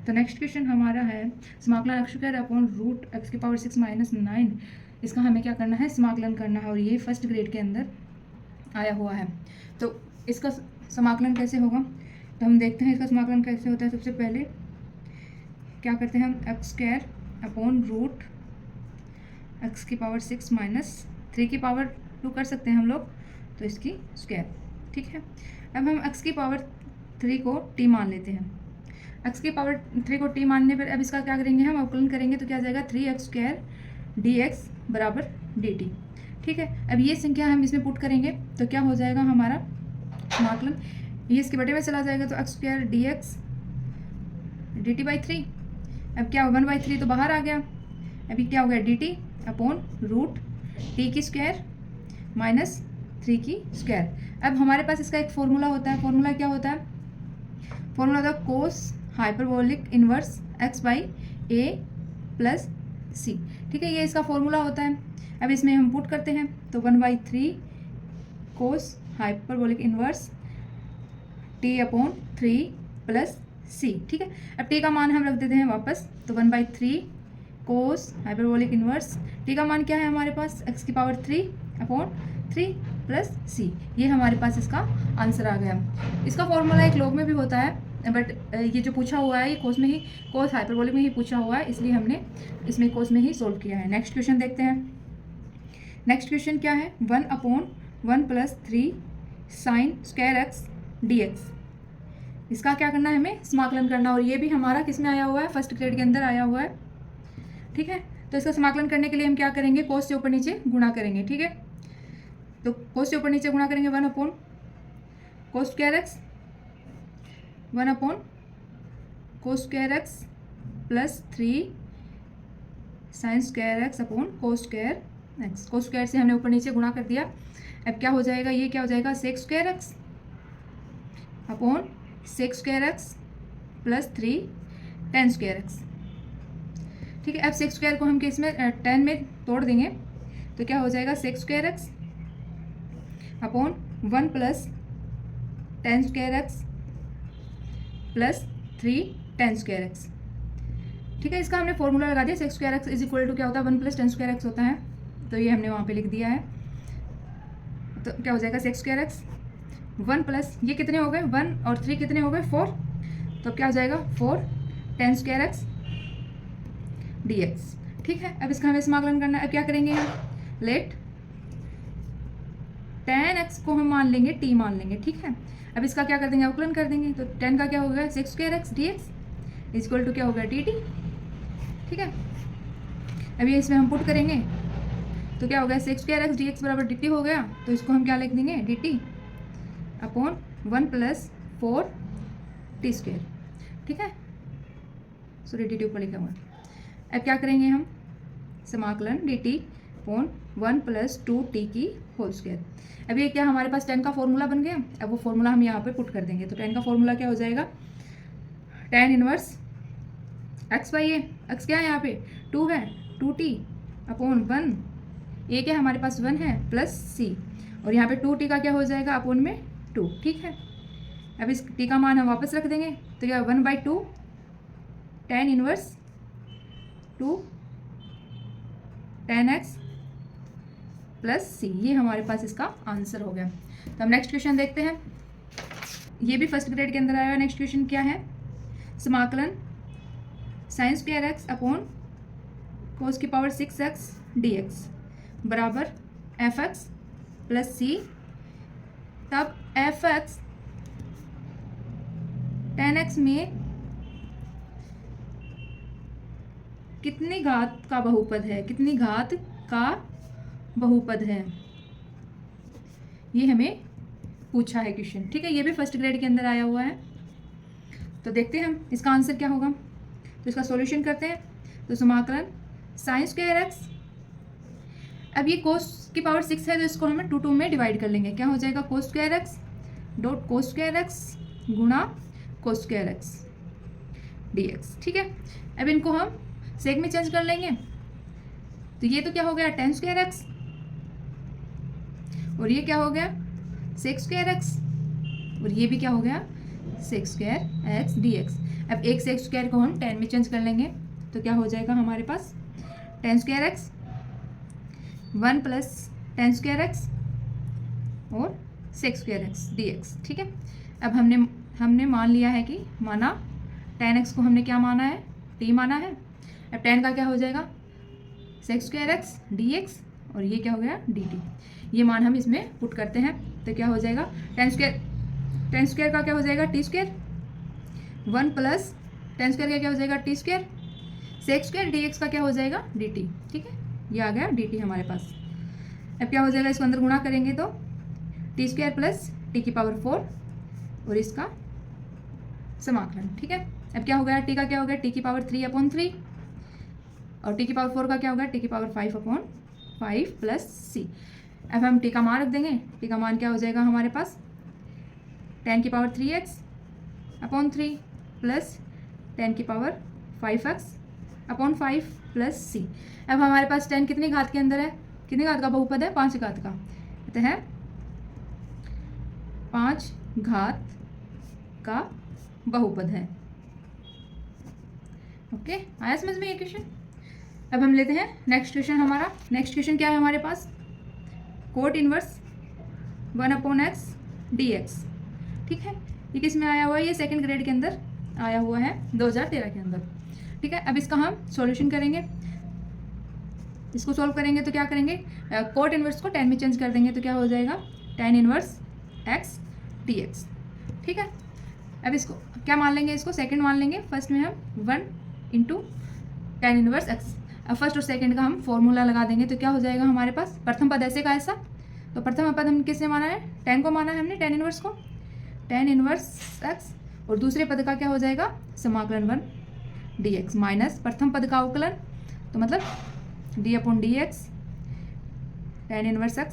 तो next question हमारा है समाकलन x square upon root x की पावर 6 माइनस 9। इसका हमें क्या करना है, समाकलन करना है, और ये फर्स्ट ग्रेड के अंदर आया हुआ है। तो इसका समाकलन कैसे होगा, तो हम देखते हैं इसका समाकलन कैसे होता है। सबसे पहले क्या करते हैं हम, x square upon root x की पावर 6 माइनस 3 की पावर 2 कर सकते हैं हम लोग, तो इसकी स्क्वायर। ठीक है, अब हम x की पावर 3 को t मान लेते हैं। x की पावर 3 को t मानने पर अब इसका क्या करेंगे, हम अवकलन करेंगे, तो क्या आ जाएगा 3x स्क्वायर dx बराबर dt। ठीक है, अब ये संख्या हम इसमें पुट करेंगे तो क्या हो जाएगा हमारा समाकलन, ये इसके बटे में चला जाएगा, तो x square dx dt by 3। अब क्या 1/3 तो बाहर आ गया, अभी क्या हो गया dt अपॉन रूट t की स्क्वायर माइनस 3 की स्क्वायर। अब हमारे पास इसका एक फॉर्मूला होता है, फॉर्मूला क्या होता है, फॉर्मूला होता है cos hyperbolic inverse x by a plus c। ठीक है, ये इसका फॉर्मूला होता है। अब इसमें हम पुट करते हैं, तो 1/3 cos hyperbolic inverse t upon 3 plus c। ठीक है, अब t का मान हम रख देते हैं वापस, तो 1/3 कोस हाइपरबोलिक इनवर्स t का मान क्या है हमारे पास, x की पावर 3 अपॉन 3 प्लस c। ये हमारे पास इसका आंसर आ गया। इसका फॉर्मूला एक लॉग में भी होता है, बट ये जो पूछा हुआ है ये कोस में ही, कोस हाइपरबोलिक में ही पूछा हुआ है, इसलिए हमने इसमें कोस में ही सोल्व किया है। नेक्स्ट क्वेश्चन देखते हैं। नेक्स्ट क्वेश्चन क्या है, 1 upon 1 plus 3 sine square x dx। इसका क्या करना है, हमें समाकलन करना, और ये भी हमारा किस में आया हुआ है, फर्स्ट ग्रेड के अंदर आया हुआ है। ठीक है, तो इसका समाकलन करने के लिए हम क्या करेंगे, कोस से ऊपर नीचे गुणा करेंगे। ठीक है, तो कोस से ऊपर नीचे गुणा करेंगे, 1 upon cos square x, 1 upon cos square x plus 3 sine square x upon cos square x. Cos square से हमने ऊपर नीचे गुणा कर दिया। अब क्या हो जाएगा, ये क्या हो जाएगा, sec square x upon sec square x plus 3 ten square x. ठीक है, अब सेक स्क्वायर को हम किस में, 10 में तोड़ देंगे, तो क्या हो जाएगा sec square x upon 1 plus 10 square x plus 3 10 square x. ठीक है, इसका हमने फॉर्मूला लगा दिया, sec square x is equal to क्या होता है, 1 प्लस 10 स्क्वायर एक्स होता है, तो ये हमने वहाँ पे लिख दिया है। तो क्या हो जाएगा सेक स्क्वायर एक्स 1 प्लस, ये कितने हो गए 1 और 3 कितने हो गए 4, तो क्या हो जाएगा 4 10 स्क्वायर एक्स dx। ठीक है, अब इसका हमें समाकलन करना है। अब क्या करेंगे हम, लेट 10x को हम मान लेंगे t मान लेंगे। ठीक है, अब इसका क्या कर देंगे, अवकलन कर देंगे, तो 10 का क्या हो गया sec square x dx equal to क्या हो गया dt। ठीक है, अब ये इसमें हम पुट करेंगे, तो क्या हो गया सेक स्क्वायर एक्स dx बराबर dt हो गया, तो इसको हम क्या लिख देंगे dt upon 1 plus 4 T square. ठीक है, सॉरी dt ऊपर लिखा हुआ। अब क्या करेंगे हम, समाकलन dt अपॉन 1 प्लस 2t की होल स्क्वायर। अब ये क्या हमारे पास 10 का फॉर्मूला बन गया, अब वो फॉर्मूला हम यहाँ पे पुट कर देंगे, तो 10 का फॉर्मूला क्या हो जाएगा, tan inverse x by A, x क्या है यहाँ पे 2 है, 2t अपॉन 1, ये क्या हमारे पास 1 है प्लस c, और यहाँ पे 2t का क्या हो जाएगा अपॉन में 2। ठीक है, अब इस t का मान हम वापस रख देंगे, तो क्या 1/2 tan inverse 2 tan x plus C, ये हमारे पास इसका आंसर हो गया। तो हम नेक्स्ट क्वेश्चन देखते हैं, ये भी फर्स्ट ग्रेड के अंदर आया हुआ। नेक्स्ट क्वेश्चन क्या है, समाकलन साइन स्क्वायर एक्स अपॉन कोस की पावर 6x dx बराबर fx प्लस सी। तब fx tan x में कितनी घात का बहुपद है, कितनी घात का बहुपद है, ये हमें पूछा है क्वेश्चन। ठीक है, ये भी फर्स्ट ग्रेड के अंदर आया हुआ है। तो देखते हैं हम इसका आंसर क्या होगा, तो इसका सॉल्यूशन करते हैं। तो समाकलन साइन स्क्वायर एक्स, अब ये कोस की पावर 6 है, तो इसको हमें 2 में डिवाइड कर लेंगे, क्या हो जाएगा cos square x dot cos square x गुणा कोस स्क्वायर एक्स dx। ठीक है, अब इनको हम सेक में चेंज कर लेंगे, तो ये तो क्या हो गया tan स्क्वायर एक्स, और ये क्या हो गया सेक स्क्वायर एक्स, और ये भी क्या हो गया sex square x d x. अब एक सेक्स स्क्वायर को हम 10 में चेंज कर लेंगे तो क्या हो जाएगा हमारे पास 10 square x 1 plus 10 square x और sec square x d x. ठीक है, अब हमने मान लिया है कि माना 10x को हमने क्या माना है, t माना है। अब 10 का क्या हो जाएगा sex square x d x और ये क्या हो गया डी टी। ये मान हम इसमें पुट करते हैं तो क्या हो जाएगा 10 स्क्वायर का क्या हो जाएगा टी स्क्वायर 1 प्लस 10 स्क्वायर का क्या हो जाएगा T square sex square D x का क्या हो जाएगा डी टी। ठीक है, ये आ गया डी टी हमारे पास। अब क्या हो जाएगा, इसको अंदर गुणा करेंगे तो टी स्क्वायर प्लस टी की पावर 4 और इसका समाकलन। ठीक है, अब क्या हो गया टी का क्या हो गया टी की पावर 3/3 और टी की पावर 4 का क्या होगा टी की पावर 5/5 प्लस सी। अब हम टी का मान रख देंगे, टी का मान क्या हो जाएगा हमारे पास 10 की पावर 3x/3 प्लस 10 की पावर 5x/5 प्लस सी। अब हमारे पास 10 कितनी घात के अंदर है, कितनी घात का बहुपद है 5 घात का, तो है 5 घात का बहुपद है। ओके, आया समझ में ये क्वेश्चन। अब हम लेते हैं नेक्स्ट क्वेश्चन। हमारा नेक्स्ट क्वेश्चन क्या है हमारे पास कोट इनवर्स 1/x dx। ठीक है, ये किस में आया हुआ है, ये सेकंड ग्रेड के अंदर आया हुआ है 2013 के अंदर। ठीक है, अब इसका हम सॉल्यूशन करेंगे, इसको सॉल्व करेंगे तो क्या करेंगे कोट इनवर्स को 10 में चेंज कर देंगे तो क्या हो जाएगा tan इनवर्स x dx। ठीक है, अब इसको क्या मान लेंगे, इसको सेकंड मान लेंगे। फर्स्ट में हम 1 इंटू tan इनवर्स x। अब फर्स्ट और सेकंड का हम फॉर्मूला लगा देंगे तो क्या हो जाएगा हमारे पास प्रथम पद ऐसे का ऐसा। तो प्रथम पद हम किसने माना है 10 को माना है हमने tan इनवर्स को tan इनवर्स x और दूसरे पद का क्या हो जाएगा समाकलन 1 dx माइनस प्रथम पद का अवकलन तो मतलब d/dx tan इनवर्स x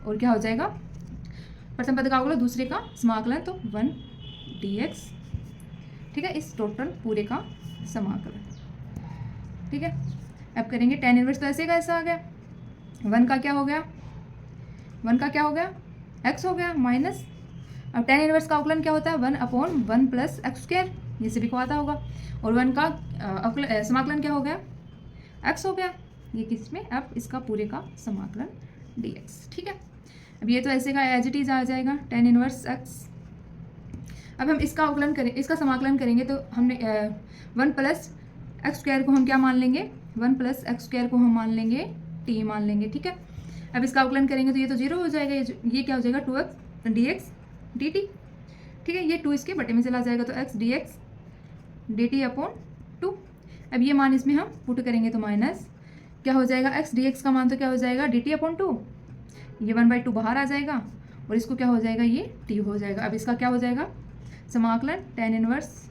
और क्या हो जाएगा प्रथम पद का अवकलन दूसरे का समाकलन तो 1 dx। ठीक है, इस टोटल पूरे का समाकलन। ठीक है, अब करेंगे tan इनवर्स तो ऐसे का ऐसा आ गया 1 का क्या हो गया 1 का क्या हो गया x हो गया माइनस अब tan इनवर्स का अवकलन क्या होता है 1/1 प्लस एक्स स्क्वायर, ये सभी को आता होगा। और 1 का समाकलन क्या हो गया x हो गया, ये किस में अब इसका पूरे का समाकलन dx। ठीक है, अब ये तो ऐसे का एज इट इज आ जाएगा tan इनवर्स x। अब हम इसका अवकलन करें, इसका समाकलन करेंगे तो हमने 1 प्लस एक्स स्क्वायर को हम क्या मान लेंगे 1 प्लस एक्स स्क्वायर को हम मान लेंगे t मान लेंगे। ठीक है, अब इसका अवकलन करेंगे तो ये तो 0 हो जाएगा, ये क्या हो जाएगा 2x dx dt। ठीक है, ये 2 इसके बटे में चला जाएगा तो x dx dt/2। अब ये मान इसमें हम पुट करेंगे तो माइनस क्या हो जाएगा x dx का मान तो क्या हो जाएगा dt/2, ये 1/2 बाहर आ जाएगा और इसको क्या हो जाएगा ये t हो जाएगा। अब इसका क्या हो जाएगा समाकलन tan इनवर्स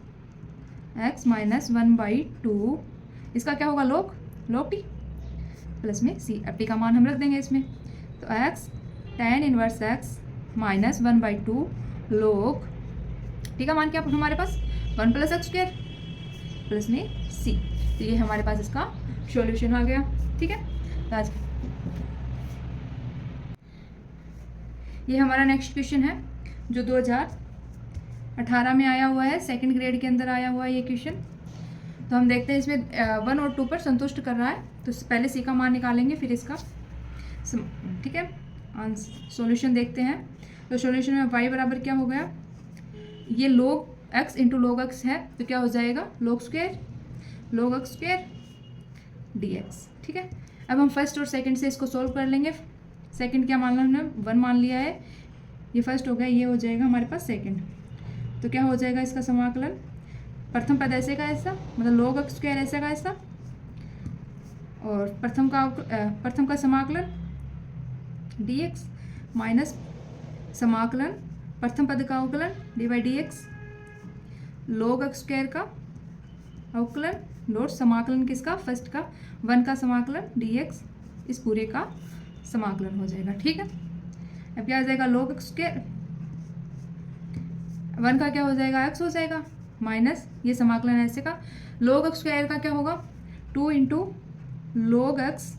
x माइनस 1/2 इसका क्या होगा log t प्लस में c। अब t का मान हम रख देंगे इसमें तो x tan inverse x minus 1/2 log t का मान क्या हमारे पास 1 प्लस एक्स स्क्वायर प्लस में c। तो ये हमारे पास इसका सॉल्यूशन आ गया। ठीक है, तो आज ये हमारा नेक्स्ट क्वेश्चन है जो 2018 में आया हुआ है, सेकंड ग्रेड के अंदर आया हुआ है ये क्वेश्चन। तो हम देखते हैं इसमें 1 और 2 पर संतुष्ट कर रहा है तो पहले सी का मान निकालेंगे फिर इसका। ठीक है, सॉल्यूशन देखते हैं। तो सॉल्यूशन में y बराबर क्या हो गया, ये log x into log x है तो क्या हो जाएगा log x स्क्वायर dx। ठीक है, अब हम फर्स्ट और सेकंड से इसको सॉल्व कर लेंगे। सेकंड क्या मान हमने 1 मान लिया है, ये फर्स्ट हो गया, ये हो जाएगा हमारे पास सेकंड। तो क्या हो जाएगा इसका समाकलन प्रथम पद ऐसे का ऐसा मतलब log x स्क्वायर ऐसा का ऐसा और प्रथम का समाकलन dx माइनस समाकलन प्रथम पद का अवकलन dy/dx log x स्क्वायर का अवकलन डॉट समाकलन किसका फर्स्ट का 1 का समाकलन dx इस पूरे का समाकलन हो जाएगा। ठीक है, अब क्या हो जाएगा log x स्क्वायर 1 का क्या हो जाएगा x हो जाएगा माइनस ये समाकलन ऐसे का log x स्क्वायर का क्या होगा 2 into log x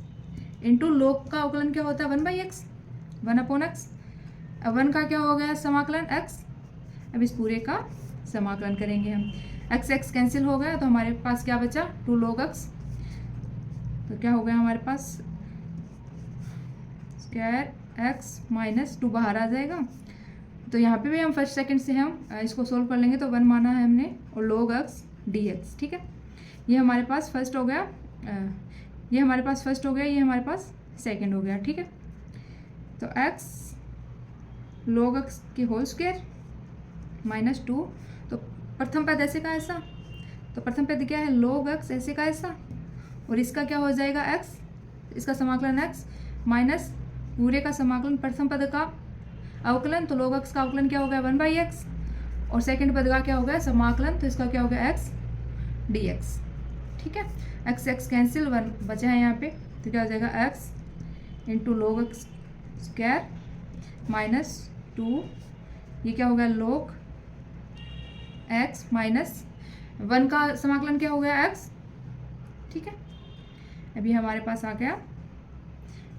into log का अवकलन क्या होता है 1/x 1/x। अब 1 का क्या हो गया समाकलन x, अब इस पूरे का समाकलन करेंगे हम। एक्स एक्स कैंसिल हो गया तो हमारे पास क्या बचा, 2 log x। तो क्या हो गया हमारे पास, स्क्वायर एक्स माइनस 2 बाहर आ जाएगा। तो यहाँ पे भी हम फर्स्ट सेकंड से हम इसको सोल्व कर लेंगे। तो 1 माना है हमने और log x dx, ठीक है। ये हमारे पास फर्स्ट हो गया, ये हमारे पास फर्स्ट हो गया, ये हमारे पास सेकंड हो गया, ठीक है। तो x log x की होल स्क्वायर माइनस 2, तो प्रथम पद ऐसे का ऐसा, तो प्रथम पद क्या है, log x ऐसे का ऐसा, और इसका क्या हो जाएगा x, इसका समाकलन x माइनस पूरे का समाकलन प्रथम पद का अवकलन, तो log x का अवकलन क्या हो गया 1/x, और सेकंड पद का क्या हो गया समाकलन, तो इसका क्या हो गया x dx, ठीक है। x x कैंसिल, 1 बचा है यहाँ पे, तो क्या हो जाएगा x into log x square minus 2, ये क्या हो गया log x माइनस 1 का समाकलन क्या हो गया x, ठीक है। अभी हमारे पास आ गया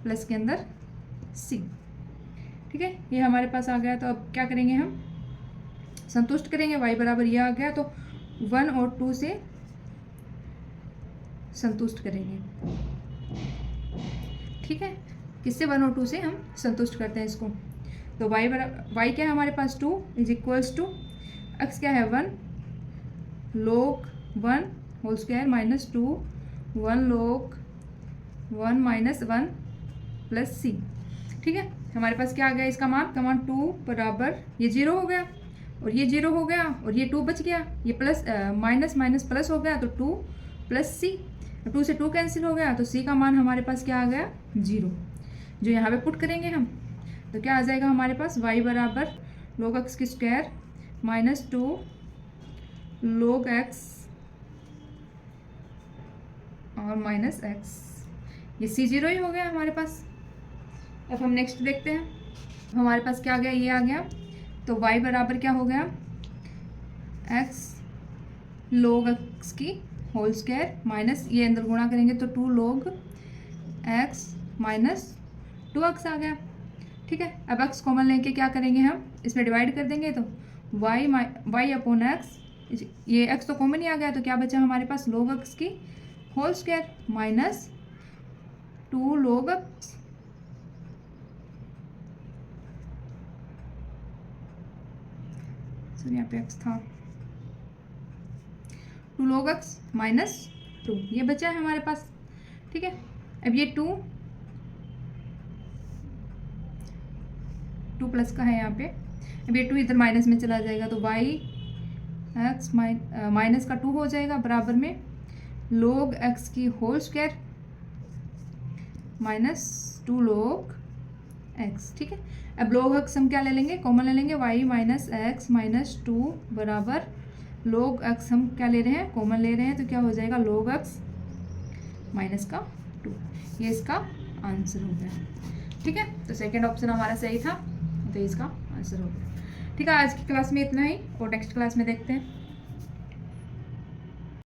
प्लस के अंदर c, ठीक है, ये हमारे पास आ गया। तो अब क्या करेंगे हम, संतुष्ट करेंगे, y बराबर ये आ गया, तो 1 और 2 से संतुष्ट करेंगे, ठीक है। किससे, 1 और 2 से हम संतुष्ट करते हैं इसको। तो y क्या है हमारे पास 2 इज इक्वल्स टू x क्या है 1 log 1 whole square minus 2 1 log 1 minus 1 plus c, ठीक है। हमारे पास क्या आ गया, इसका मान 2 बराबर ये 0 हो गया और ये 0 हो गया और ये 2 बच गया, ये प्लस माइनस माइनस प्लस हो गया, तो 2 प्लस c, 2 से 2 कैंसिल हो गया, तो c का मान हमारे पास क्या आ गया 0, जो यहाँ पे पुट करेंगे हम। तो क्या आ जाएगा हमारे पास, y बराबर log x की स्क्वायर माइनस 2 log x और माइनस x, ये c0 ही हो गया हमारे पास। अब हम नेक्स्ट देखते हैं, हमारे पास क्या आ गया, ये आ गया। तो y बराबर क्या हो गया, x log x की होल स्क्वायर माइनस ये अंदर गुणा करेंगे तो 2 log x माइनस 2x आ गया, ठीक है। अब x कॉमन लेके क्या करेंगे हम, इसमें डिवाइड कर देंगे, तो y अपॉन x, ये x तो कॉमन ही आ गया, तो क्या बचा हमारे पास log x की whole square minus 2 log x, यहाँ पे x था 2 log x माइनस 2, ये बचा है हमारे पास, ठीक है। अब ये 2 प्लस का है यहाँ पे, अब ये 2 इधर माइनस में चला जाएगा, तो y x माइनस का 2 हो जाएगा बराबर में log x की whole square minus 2 log x, ठीक है। अब log x हम क्या ले लेंगे, कॉमन ले लेंगे, y माइनस x माइनस 2 बराबर log x हम क्या ले रहे हैं, कॉमन ले रहे हैं, तो क्या हो जाएगा log x माइनस का 2, ये इसका आंसर हो गया, ठीक है। तो सेकंड ऑप्शन हमारा सही था, तो इसका आंसर हो गया, ठीक है। आज की क्लास में इतना ही और नेक्स्ट क्लास में देखते हैं।